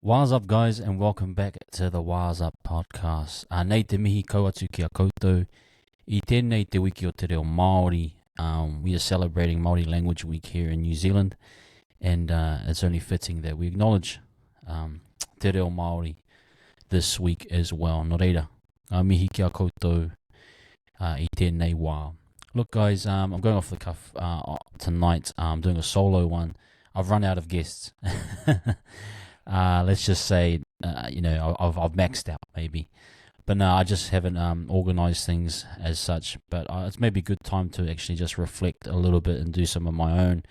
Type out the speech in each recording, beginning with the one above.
What's up, guys, and welcome back to the What's Up podcast. Nei te mihi kauatu ki a koutou. I tēnei te wiki o te reo Māori. We are celebrating Māori Language Week here in New Zealand, and it's only fitting that we acknowledge te reo Māori this week as well. Nō reira, mihi ki a koutou I tēnei wā. Look, guys, I'm going off the cuff tonight. I'm doing a solo one. I've run out of guests. Let's just say, I've maxed out maybe. But no, I just haven't organised things as such. But it's maybe a good time to actually just reflect a little bit and do some of my own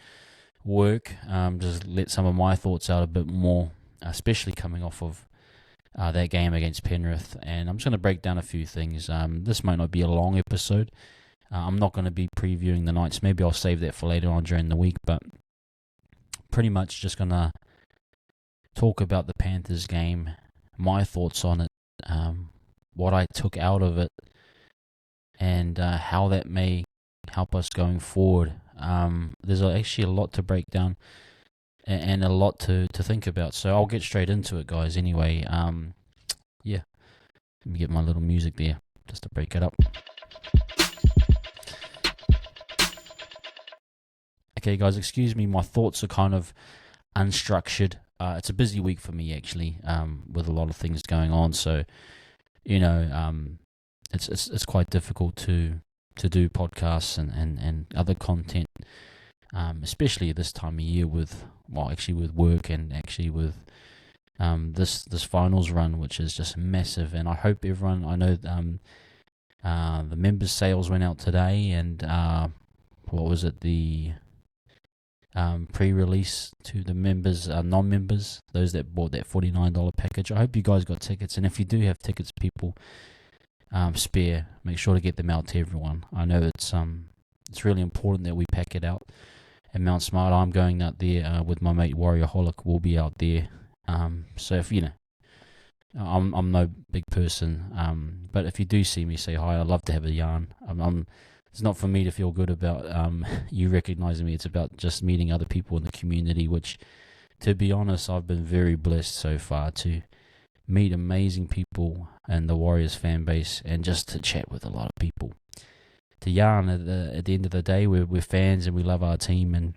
work. Just let some of my thoughts out a bit more, especially coming off of that game against Penrith. And I'm just going to break down a few things. This might not be a long episode. I'm not going to be previewing the nights. Maybe I'll save that for later on during the week. But pretty much just going to talk about the Panthers game, my thoughts on it, what I took out of it, and how that may help us going forward. There's actually a lot to break down and a lot to think about, so I'll get straight into it, guys. Anyway, let me get my little music there just to break it up. Okay, guys, excuse me, my thoughts are kind of unstructured. It's a busy week for me, actually, with a lot of things going on. So, it's quite difficult to do podcasts and other content, especially this time of year with work and actually with this finals run, which is just massive. And I hope everyone, I know the members' sales went out today, and the pre-release to the members, non-members, those that bought that $49 package. I hope you guys got tickets, and if you do have tickets, people, spare, make sure to get them out to everyone. I know it's really important that we pack it out at Mount Smart. I'm going out there with my mate Warrior Holic. We'll be out there. So if I'm no big person, but if you do see me, say hi. I'd love to have a yarn. It's not for me to feel good about you recognizing me. It's about just meeting other people in the community, which, to be honest, I've been very blessed so far to meet amazing people in the Warriors fan base and just to chat with a lot of people. To yarn, at the end of the day, we're fans and we love our team, and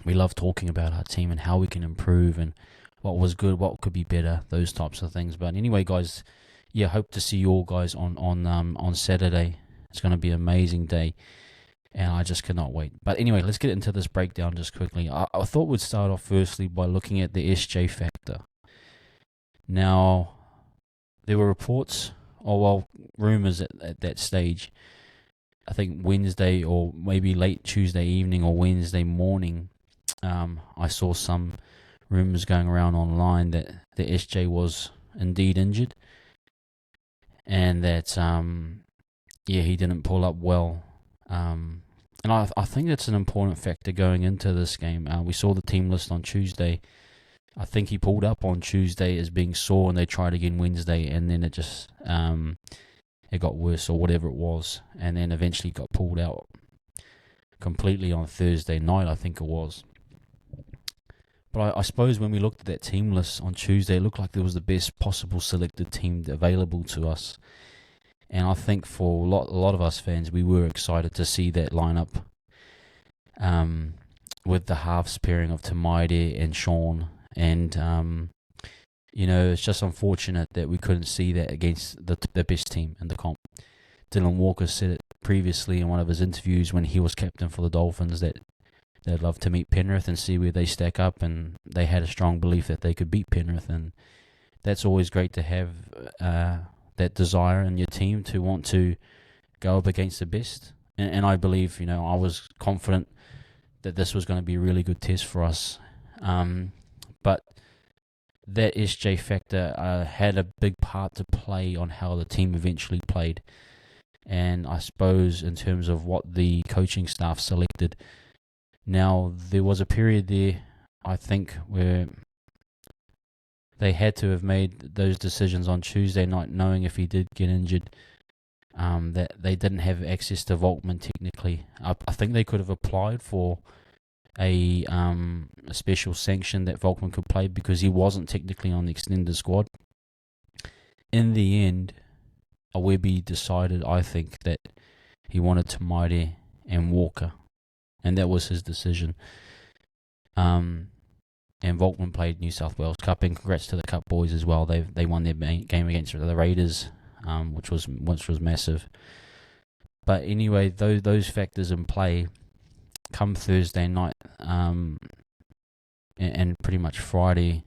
we love talking about our team and how we can improve and what was good, what could be better, those types of things. But anyway, guys, hope to see you all guys on Saturday. It's going to be an amazing day, and I just cannot wait. But anyway, let's get into this breakdown just quickly. I thought we'd start off firstly by looking at the SJ factor. Now, there were reports, rumours at that stage, I think Wednesday or maybe late Tuesday evening or Wednesday morning, I saw some rumours going around online that the SJ was indeed injured, and that he didn't pull up well. And I think that's an important factor going into this game. We saw the team list on Tuesday. I think he pulled up on Tuesday as being sore, and they tried again Wednesday, and then it just it got worse or whatever it was, and then eventually got pulled out completely on Thursday night, I think it was. But I suppose when we looked at that team list on Tuesday, it looked like there was the best possible selected team available to us. And I think for a lot of us fans, we were excited to see that lineup with the halves pairing of Tamaide and Sean. And, it's just unfortunate that we couldn't see that against the best team in the comp. Dylan Walker said it previously in one of his interviews when he was captain for the Dolphins that they'd love to meet Penrith and see where they stack up. And they had a strong belief that they could beat Penrith. And that's always great to have that desire in your team to want to go up against the best. And I believe, I was confident that this was going to be a really good test for us. But that SJ factor had a big part to play on how the team eventually played. And I suppose in terms of what the coaching staff selected. Now, there was a period there, I think, where they had to have made those decisions on Tuesday night, knowing if he did get injured, that they didn't have access to Volkman technically. I think they could have applied for a special sanction that Volkman could play because he wasn't technically on the extended squad. In the end, Awebi decided, I think, that he wanted Tamaire and Walker, and that was his decision. And Volkman played New South Wales Cup, and congrats to the Cup boys as well. They won their game against the Raiders, which was massive. But anyway, those factors in play come Thursday night, and pretty much Friday,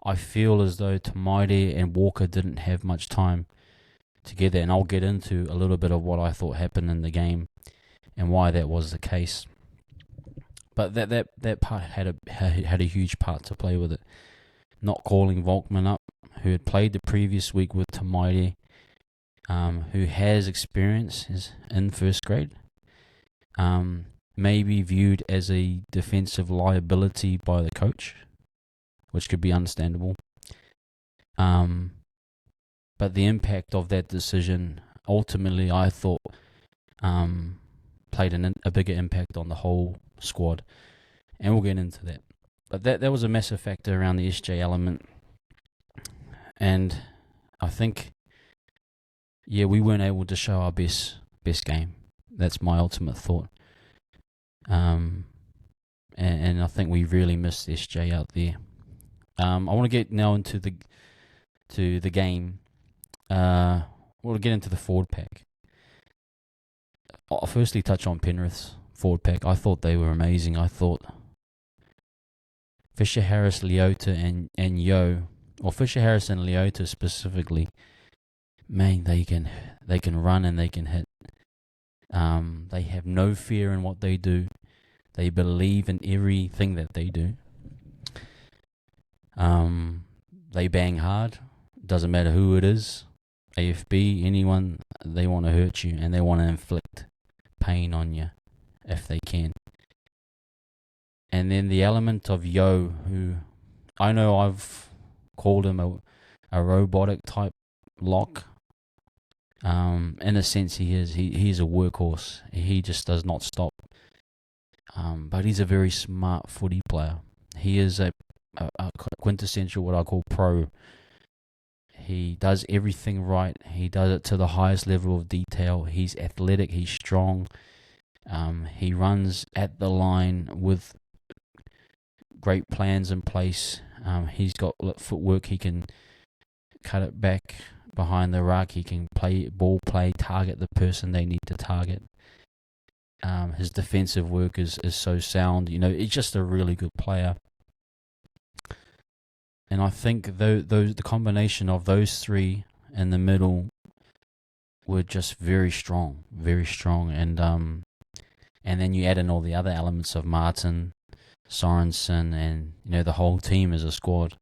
I feel as though Tamaire and Walker didn't have much time together, and I'll get into a little bit of what I thought happened in the game and why that was the case. But that part had a huge part to play with it. Not calling Volkman up, who had played the previous week with Tamaire, who has experience in first grade, may be viewed as a defensive liability by the coach, which could be understandable. But the impact of that decision, ultimately, I thought, played a bigger impact on the whole squad, and we'll get into that. But that was a massive factor around the SJ element, and I think, we weren't able to show our best game. That's my ultimate thought. And I think we really missed SJ out there. I want to get now into the game. We'll get into the forward pack. I'll firstly touch on Penrith's forward pack. I thought they were amazing. I thought Fisher Harris, Leota, and Yo, or Fisher Harris and Leota specifically, man, they can run and they can hit. They have no fear in what they do. They believe in everything that they do. They bang hard. Doesn't matter who it is, AFB, anyone. They want to hurt you and they want to inflict pain on you if they can. And then the element of Yo, who I know I've called him a robotic type lock. In a sense, he is. He's a workhorse. He just does not stop. But he's a very smart footy player. He is a quintessential, what I call pro. He does everything right. He does it to the highest level of detail. He's athletic. He's strong. He runs at the line with great plans in place. He's got footwork. He can cut it back behind the ruck. He can ball play, target the person they need to target. His defensive work is so sound. He's just a really good player. And I think the combination of those three in the middle were just very strong. And then you add in all the other elements of Martin, Sorensen, and the whole team as a squad.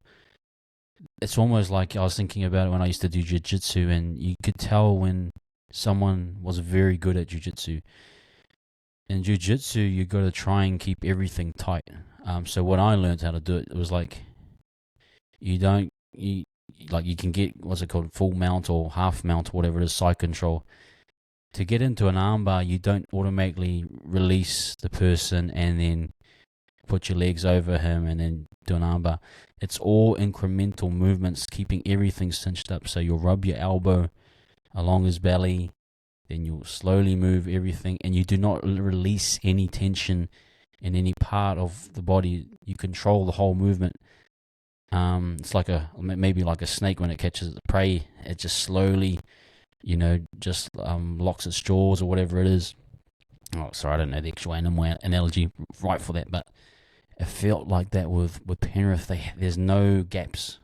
It's almost like I was thinking about it when I used to do Jiu Jitsu, and you could tell when someone was very good at Jiu Jitsu. In Jiu Jitsu, you got to try and keep everything tight. So when I learned how to do it, it was like you can get what's it called, full mount or half mount or whatever it is, side control. To get into an armbar, you don't automatically release the person and then put your legs over him and then do an armbar. It's all incremental movements, keeping everything cinched up. So you'll rub your elbow along his belly, then you'll slowly move everything, and you do not release any tension in any part of the body. You control the whole movement. It's like maybe like a snake when it catches the prey. It just slowly, locks its jaws or whatever it is. Oh, sorry, I don't know the actual animal analogy right for that, but it felt like that with Penrith. There's no gaps.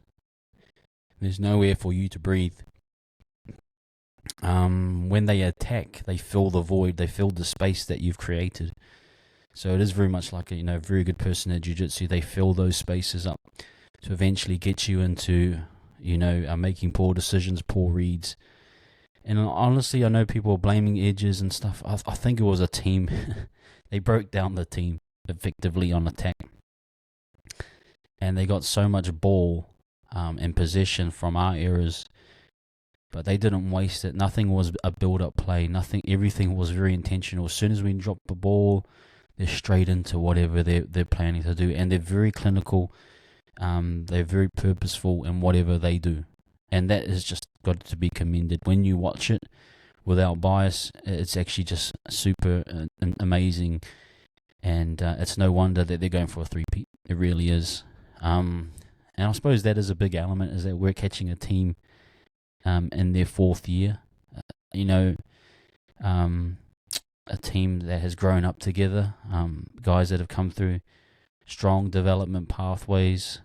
There's nowhere for you to breathe. When they attack, they fill the void. They fill the space that you've created. So it is very much like a very good person at Jiu-Jitsu. They fill those spaces up to eventually get you into making poor decisions, poor reads. And honestly, I know people are blaming edges and stuff. I think it was a team. They broke down the team effectively on attack, and they got so much ball in possession from our errors, but they didn't waste it. Nothing was a build-up play. Everything was very intentional. As soon as we dropped the ball, they're straight into whatever they're planning to do, and they're very clinical. They're very purposeful in whatever they do, and that has just got to be commended. When you watch it without bias, it's actually just super amazing, and it's no wonder that they're going for a three-peat. It really is. And I suppose that is a big element, is that we're catching a team in their fourth year. A team that has grown up together, guys that have come through strong development pathways,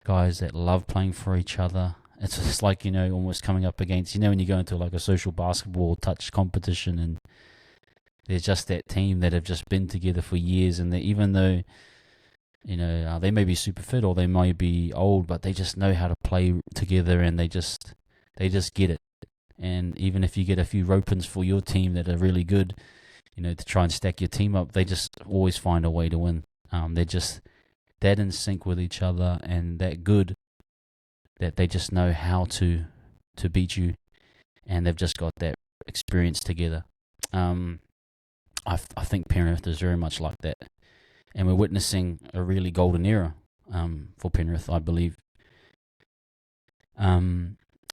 guys that love playing for each other. It's just like, almost coming up against, when you go into like a social basketball touch competition, and there's just that team that have just been together for years, and even though, they may be super fit or they might be old, but they just know how to play together, and they just get it. And even if you get a few rope-ins for your team that are really good, to try and stack your team up, they just always find a way to win. They're just that in sync with each other and that good that they just know how to beat you, and they've just got that experience together. I think Penrith is very much like that, and we're witnessing a really golden era for Penrith, I believe.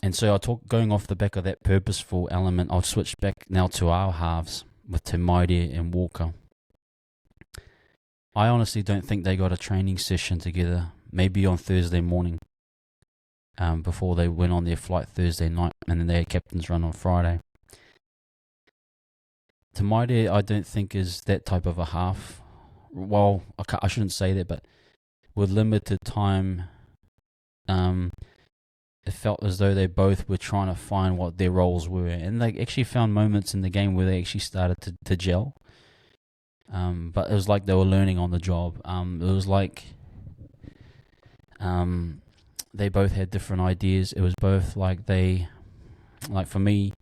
And so going off the back of that purposeful element, I'll switch back now to our halves with Te Maire and Walker. I honestly don't think they got a training session together, maybe on Thursday morning, before they went on their flight Thursday night, and then they had captain's run on Friday. Te Maire, I don't think, is that type of a half. Well, I shouldn't say that, but with limited time, it felt as though they both were trying to find what their roles were, and they actually found moments in the game where they actually started to gel. But it was like they were learning on the job. It was like they both had different ideas. It was both like for me,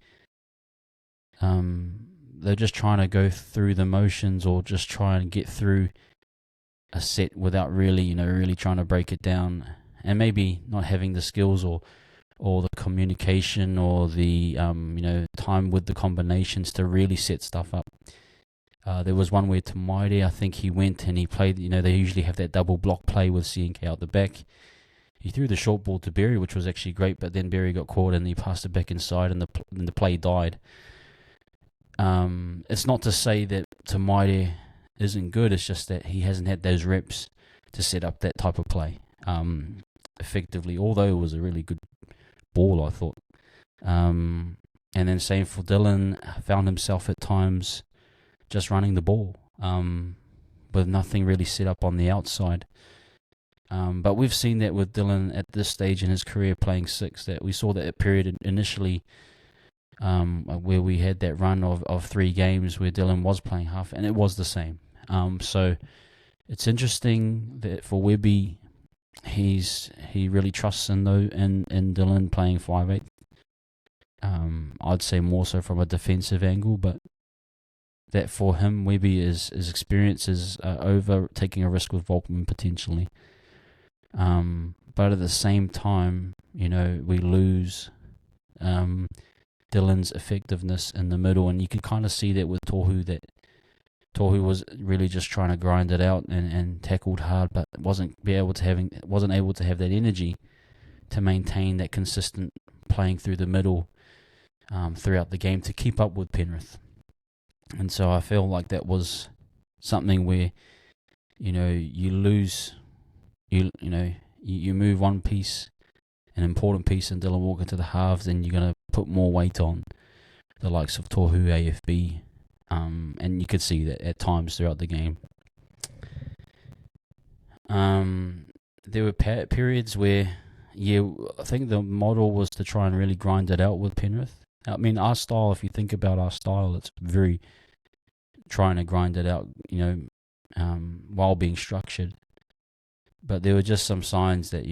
they're just trying to go through the motions, or just try and get through a set without really, really trying to break it down. And maybe not having the skills or the communication or the time with the combinations to really set stuff up. There was one where Te Maire, I think he went and he played, they usually have that double block play with CNK out the back. He threw the short ball to Berry, which was actually great, but then Berry got caught and he passed it back inside, and the play died. It's not to say that Te Maire isn't good, it's just that he hasn't had those reps to set up that type of play effectively, although it was a really good ball, I thought. And then same for Dylan, found himself at times just running the ball with nothing really set up on the outside. But we've seen that with Dylan at this stage in his career playing six, that we saw that period initially where we had that run of 3 games where Dylan was playing half, and it was the same. So it's interesting that for Webby, he really trusts in Dylan playing 5'8". I'd say more so from a defensive angle, but that for him, Webby his experience is over taking a risk with Volkman potentially. But at the same time, we lose Dylan's effectiveness in the middle, and you can kind of see that with Tohu, that Tohu was really just trying to grind it out and tackled hard, but wasn't able to have that energy to maintain that consistent playing through the middle throughout the game to keep up with Penrith. And so I feel like that was something where you lose, you move one piece, an important piece in Dylan Walker to the halves, then you're going to put more weight on the likes of Tohu, AFB. And you could see that at times throughout the game. There were periods where, I think the model was to try and really grind it out with Penrith. I mean, our style, if you think about our style, it's very trying to grind it out, while being structured. But there were just some signs that,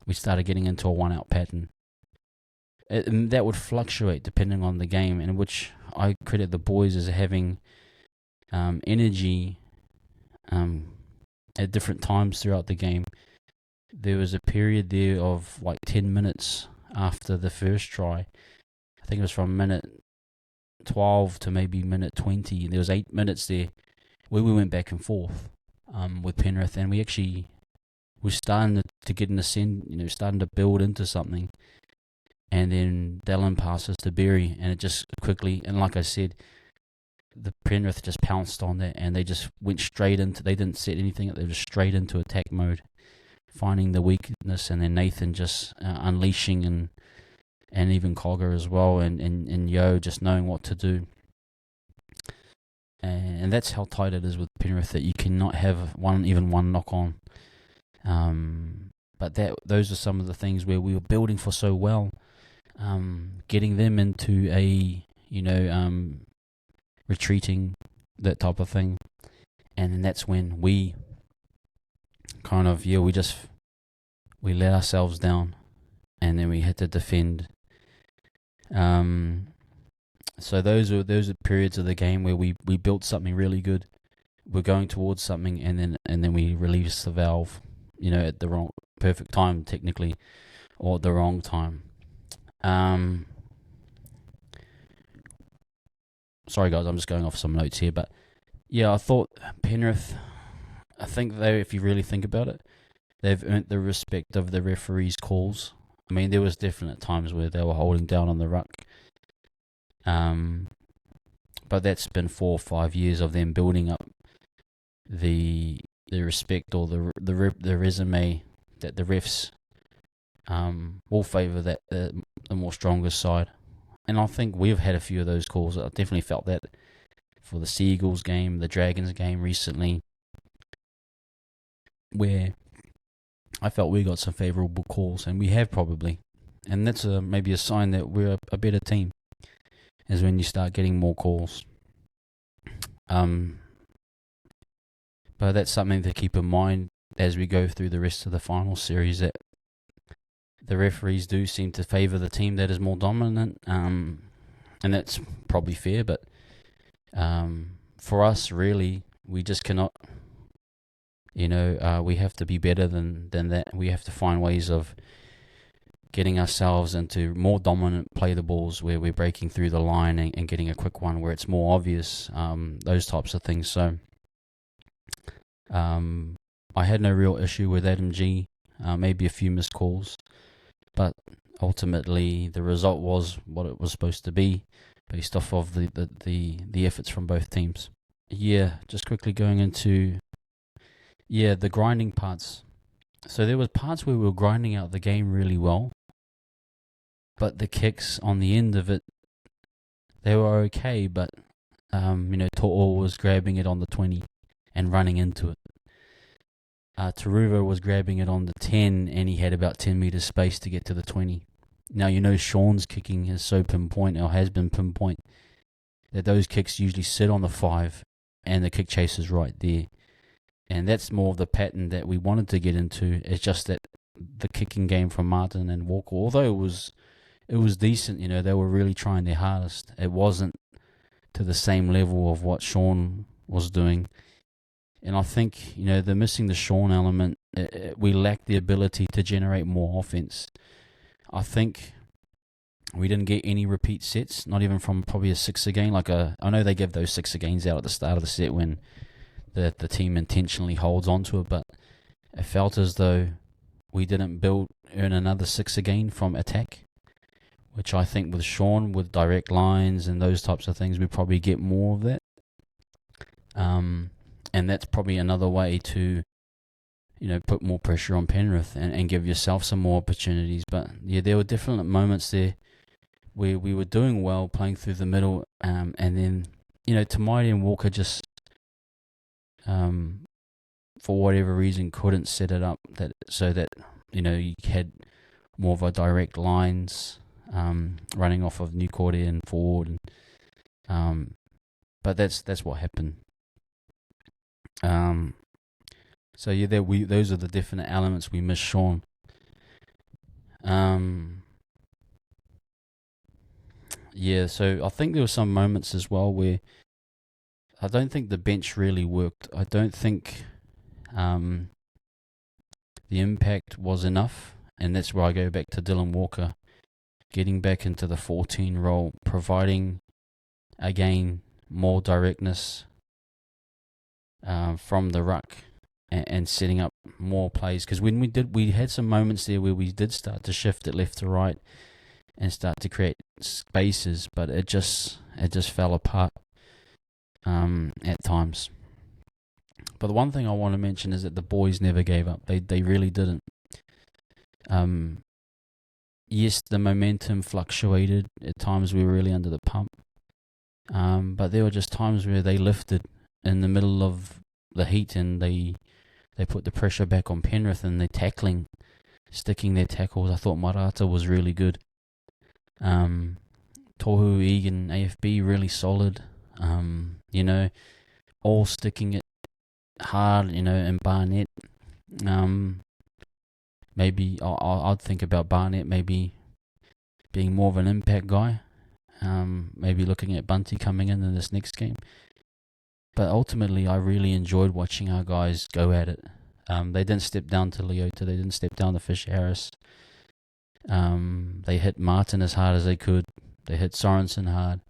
we started getting into a one-out pattern. That would fluctuate depending on the game, in which I credit the boys as having energy at different times throughout the game. There was a period there of like 10 minutes after the first try. I think it was from minute 12 to maybe minute 20. There was 8 minutes there where we went back and forth with Penrith, and we're starting to get in the starting to build into something. And then Dallin passes to Berry, and it just quickly, and like I said, the Penrith just pounced on that, and they just went straight into, they didn't set anything, they were just straight into attack mode, finding the weakness, and then Nathan just unleashing, and even Cogger as well, and Yo just knowing what to do. And that's how tight it is with Penrith, that you cannot have even one knock on. But those are some of the things where we were building for so well. Getting them into a, retreating, that type of thing. And then that's when we kind of, we let ourselves down, and then we had to defend. So those are periods of the game where we built something really good. We're going towards something, and then we release the valve, at the wrong, perfect time technically, or at the wrong time. Sorry guys, I'm just going off some notes here, but yeah, I thought Penrith, I think if you really think about it, they've earned the respect of the referees' calls. I mean, there was definite times where they were holding down on the ruck. But that's been 4 or 5 years of them building up the respect, or the resume that the refs will favour that the more stronger side. And I think we've had a few of those calls. I definitely felt that for the Seagulls game, the Dragons game recently, where I felt we got some favourable calls, and we have probably. And that's maybe a sign that we're a better team, is when you start getting more calls. But that's something to keep in mind as we go through the rest of the final series, that the referees do seem to favour the team that is more dominant, and that's probably fair, but for us, really, we just cannot, we have to be better than that. We have to find ways of getting ourselves into more dominant play the balls, where we're breaking through the line and getting a quick one where it's more obvious, those types of things. So I had no real issue with Adam G, maybe a few missed calls, but ultimately the result was what it was supposed to be, based off of the efforts from both teams. Yeah, just quickly going into the grinding parts. So there was parts where we were grinding out the game really well, but the kicks on the end of it, they were okay, but To'o was grabbing it on the 20 and running into it. Taruva was grabbing it on the 10, and he had about 10 meters space to get to the 20. Now, Sean's kicking is so pinpoint, or has been pinpoint, that those kicks usually sit on the 5, and the kick chase is right there. And that's more of the pattern that we wanted to get into. It's just that the kicking game from Martin and Walker, although it was decent, they were really trying their hardest. It wasn't to the same level of what Sean was doing. And I think, they're missing the Sean element. We lack the ability to generate more offense. I think we didn't get any repeat sets, not even from probably a 6 again. I know they give those 6 agains out at the start of the set when the team intentionally holds on to it, but it felt as though we didn't earn another 6 again from attack, which I think with Sean, with direct lines and those types of things, we probably get more of that. And that's probably another way to, put more pressure on Penrith and give yourself some more opportunities. But yeah, there were definite moments there where we were doing well, playing through the middle, and then, Tamati and Walker just, for whatever reason, couldn't set it up so that you had more of a direct lines, running off of New Cordia and forward, but that's what happened. So yeah, those are the definite elements we missed Sean. Yeah, so I think there were some moments as well where I don't think the bench really worked. I don't think the impact was enough, and that's where I go back to Dylan Walker getting back into the 14 role, providing again, more directness from the ruck, and setting up more plays. Because when we had some moments there where we did start to shift it left to right and start to create spaces, but it just fell apart at times. But the one thing I want to mention is that the boys never gave up. They really didn't. Yes, the momentum fluctuated. At times we were really under the pump. But there were just times where they lifted in the middle of the heat, and they put the pressure back on Penrith, and they're tackling, sticking their tackles. I thought Marata was really good. Tohu, Egan, AFB really solid. All sticking it hard, and Barnett. Maybe I'd think about Barnett maybe being more of an impact guy. Maybe looking at Bunty coming in this next game. But ultimately, I really enjoyed watching our guys go at it. They didn't step down to Leota. They didn't step down to Fisher Harris. They hit Martin as hard as they could. They hit Sorensen hard.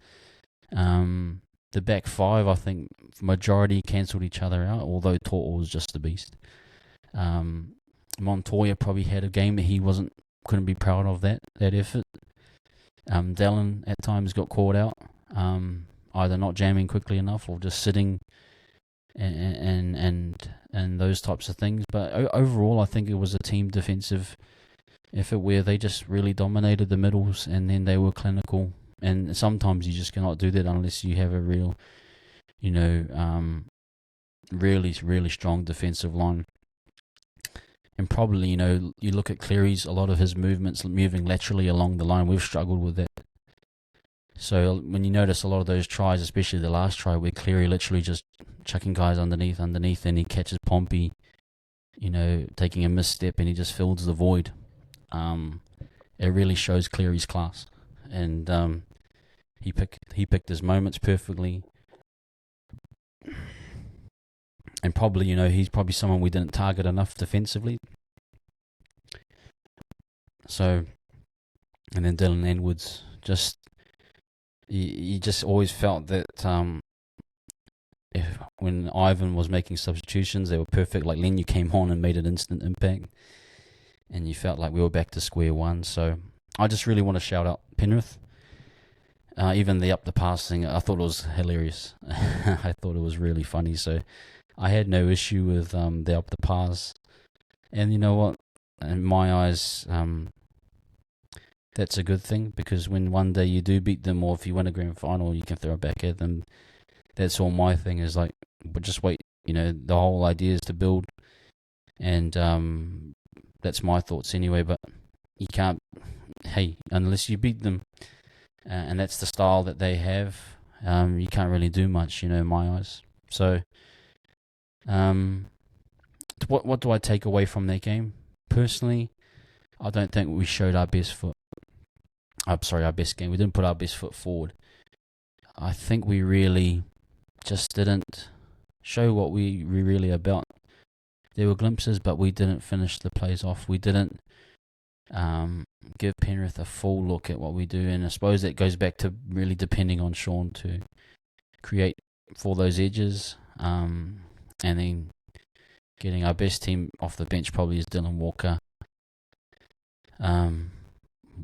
The back five, I think, majority cancelled each other out, although Tortle was just a beast. Montoya probably had a game that he couldn't be proud of that effort. Dallin at times got caught out, either not jamming quickly enough or just sitting and those types of things. But overall, I think it was a team defensive effort where they just really dominated the middles, and then they were clinical. And sometimes you just cannot do that unless you have a real, really, really strong defensive line. And probably, you look at Cleary's, a lot of his movements moving laterally along the line, we've struggled with that. So when you notice a lot of those tries, especially the last try where Cleary literally just chucking guys underneath, and he catches Pompey, taking a misstep, and he just fills the void. It really shows Cleary's class. And he picked his moments perfectly. And probably, he's probably someone we didn't target enough defensively. So, and then Dylan Edwards, you just always felt that when Ivan was making substitutions, they were perfect. Like Lenu came on and made an instant impact, and you felt like we were back to square one. So I just really want to shout out Penrith. Even the up the pass thing, I thought it was hilarious. I thought it was really funny. So I had no issue with the up the pass. And you know what? In my eyes, that's a good thing, because when one day you do beat them, or if you win a grand final, you can throw it back at them. That's all my thing is, like, but just wait. The whole idea is to build, and that's my thoughts anyway. But you can't, unless you beat them, and that's the style that they have, you can't really do much, in my eyes. So, what do I take away from that game? Personally, I don't think we showed our best foot. Our best game. We didn't put our best foot forward. I think we really just didn't show what we're really about. There were glimpses, but we didn't finish the plays off. We didn't give Penrith a full look at what we do, and I suppose that goes back to really depending on Sean to create for those edges, and then getting our best team off the bench probably is Dylan Walker,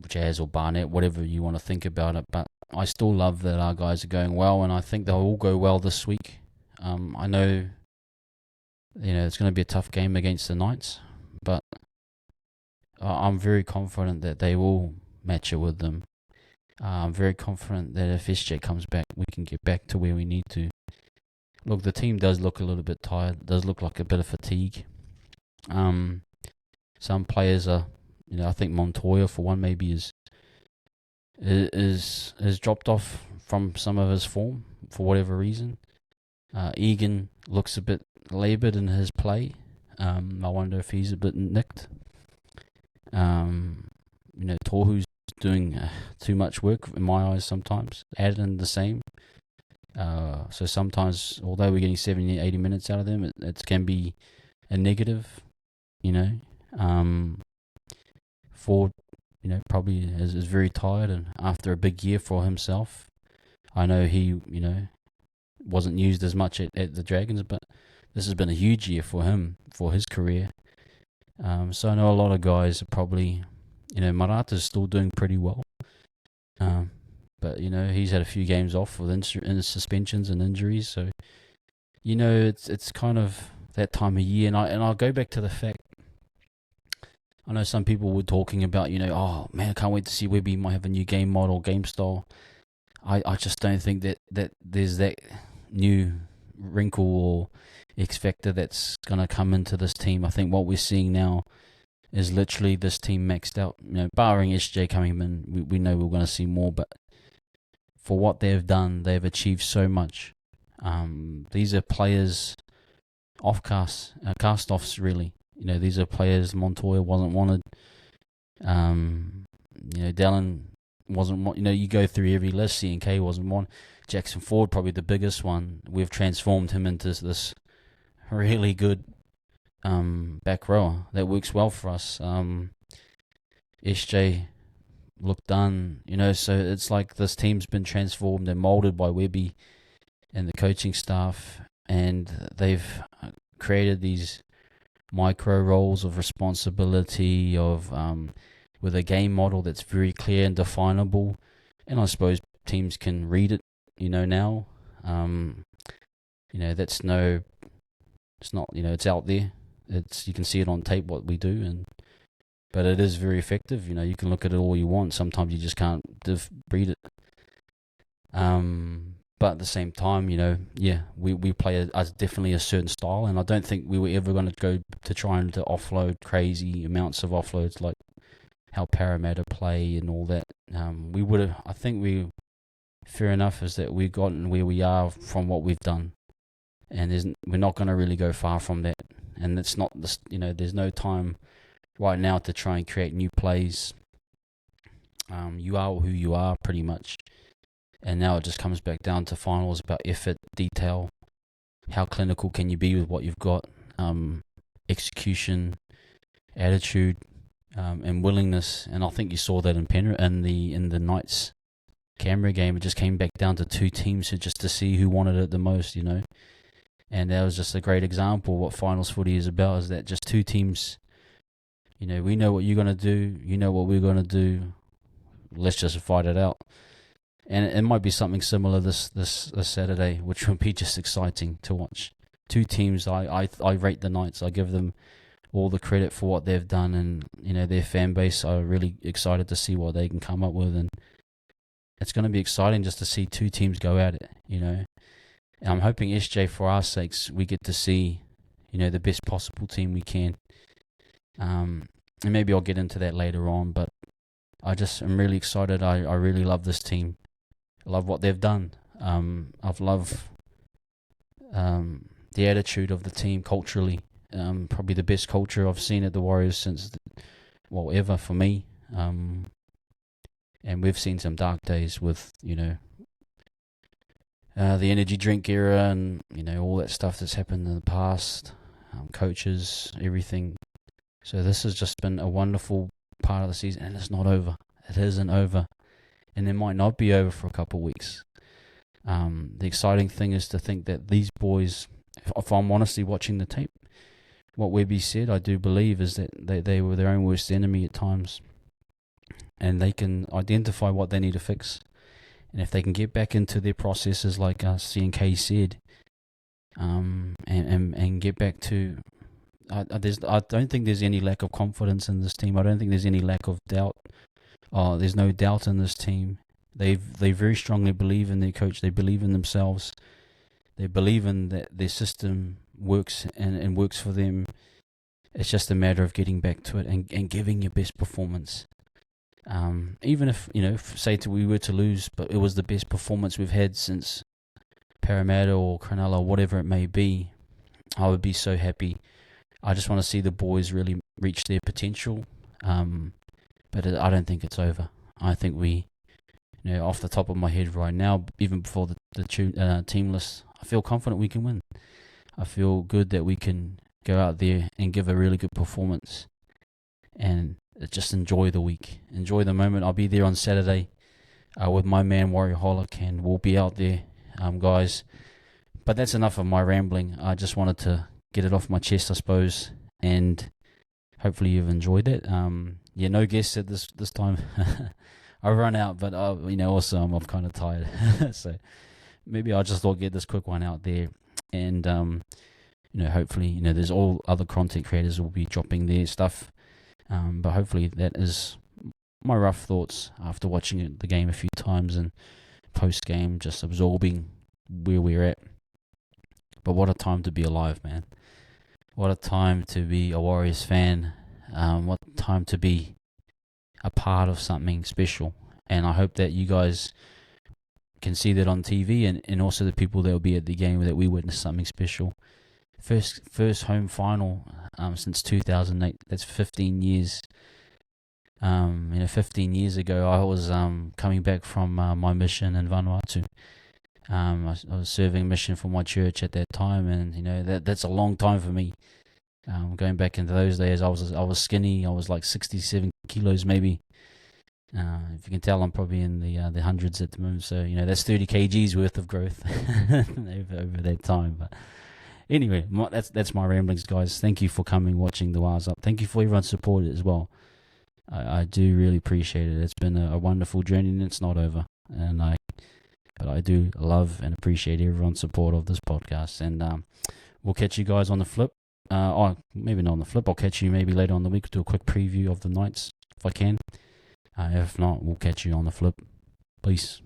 Jazz or Barnett, whatever you want to think about it. But I still love that our guys are going well, and I think they'll all go well this week. I know, it's going to be a tough game against the Knights, but I'm very confident that they will match it with them. I'm very confident that if SJ comes back, we can get back to where we need to. Look, the team does look a little bit tired. Does look like a bit of fatigue. Some players are, I think Montoya for one maybe is dropped off from some of his form for whatever reason. Egan looks a bit laboured in his play. I wonder if he's a bit nicked. Tohu's doing too much work in my eyes sometimes. Adding the same. So sometimes, although we're getting 70, 80 minutes out of them, it can be a negative, Ford, probably is very tired, and after a big year for himself, I know he, wasn't used as much at the Dragons, but this has been a huge year for him, for his career. So I know a lot of guys are probably, Marata's still doing pretty well. But, he's had a few games off with suspensions and injuries. So, it's kind of that time of year. And I'll go back to the fact, I know some people were talking about, oh, man, I can't wait to see Webby might have a new game model, game style. I just don't think that there's that new wrinkle or X factor that's going to come into this team. I think what we're seeing now is literally this team maxed out. Barring SJ coming in, we know we're going to see more, but for what they've done, they've achieved so much. These are players cast-offs really. These are players. Montoya wasn't wanted. Dallin wasn't. You go through every list. CNK wasn't one. Jackson Ford, probably the biggest one. We've transformed him into this really good back rower that works well for us. SJ looked done. So it's like this team's been transformed and molded by Webby and the coaching staff, and they've created these micro roles of responsibility with a game model that's very clear and definable, and I suppose teams can read it now. It's not, it's out there. You can see it on tape what we do, but it is very effective. You can look at it all you want. Sometimes you just can't read it. But at the same time, we play as definitely a certain style, and I don't think we were ever going to go to trying to offload crazy amounts of offloads like how Parramatta play and all that. We would have. I think fair enough is that we've gotten where we are from what we've done, and we're not going to really go far from that. And it's not this. There's no time right now to try and create new plays. You are who you are, pretty much. And now it just comes back down to finals about effort, detail, how clinical can you be with what you've got, execution, attitude, and willingness. And I think you saw that in Penrith in the Knights Canberra game. It just came back down to two teams just to see who wanted it the most, And that was just a great example of what finals footy is about. Is that just two teams? We know what you're gonna do. You know what we're gonna do. Let's just fight it out. And it might be something similar this Saturday, which will be just exciting to watch. Two teams, I rate the Knights. I give them all the credit for what they've done, and their fan base are really excited to see what they can come up with, and it's going to be exciting just to see two teams go at it. And I'm hoping SJ, for our sakes, we get to see the best possible team we can. And maybe I'll get into that later on, but I just am really excited. I really love this team. I love what they've done. I've loved the attitude of the team culturally. Probably the best culture I've seen at the Warriors since, ever for me. And we've seen some dark days with, the energy drink era and, all that stuff that's happened in the past, coaches, everything. So this has just been a wonderful part of the season, and it's not over. It isn't over. And it might not be over for a couple of weeks. The exciting thing is to think that these boys, if I'm honestly watching the tape, what Webby said, I do believe, is that they were their own worst enemy at times. And they can identify what they need to fix. And if they can get back into their processes like CNK said, and get back to... I don't think there's any lack of confidence in this team. I don't think there's any lack of doubt. There's no doubt in this team. They very strongly believe in their coach. They believe in themselves. They believe in that their system works and works for them. It's just a matter of getting back to it and giving your best performance. Even if, say we were to lose, but it was the best performance we've had since Parramatta or Cronulla or whatever it may be, I would be so happy. I just want to see the boys really reach their potential. But I don't think it's over. I think we, off the top of my head right now, even before the team list, I feel confident we can win. I feel good that we can go out there and give a really good performance and just enjoy the week. Enjoy the moment. I'll be there on Saturday with my man Warrior Holic, and we'll be out there, guys. But that's enough of my rambling. I just wanted to get it off my chest, I suppose, and hopefully you've enjoyed it. No guests at this time. I've run out, but also I'm kind of tired, so maybe I just thought get this quick one out there, and hopefully there's all other content creators will be dropping their stuff, but hopefully that is my rough thoughts after watching the game a few times and post game, just absorbing where we're at. But what a time to be alive, man! What a time to be a Warriors fan. What time to be a part of something special. And I hope that you guys can see that on TV, and also the people that will be at the game, that we witness something special. First home final since 2008. That's 15 years. 15 years ago, I was coming back from my mission in Vanuatu. I was serving mission for my church at that time, and that's a long time for me. Going back into those days, I was skinny. I was like 67 kilos maybe. If you can tell, I'm probably in the hundreds at the moment. So that's 30 kgs worth of growth over that time. But anyway, that's my ramblings, guys. Thank you for coming, watching the Wires Up. Thank you for everyone's support as well. I do really appreciate it. It's been a wonderful journey, and it's not over. But I do love and appreciate everyone's support of this podcast. And we'll catch you guys on the flip. Maybe not on the flip. I'll catch you maybe later on the week. Do a quick preview of the Knights if I can. If not, we'll catch you on the flip. Peace.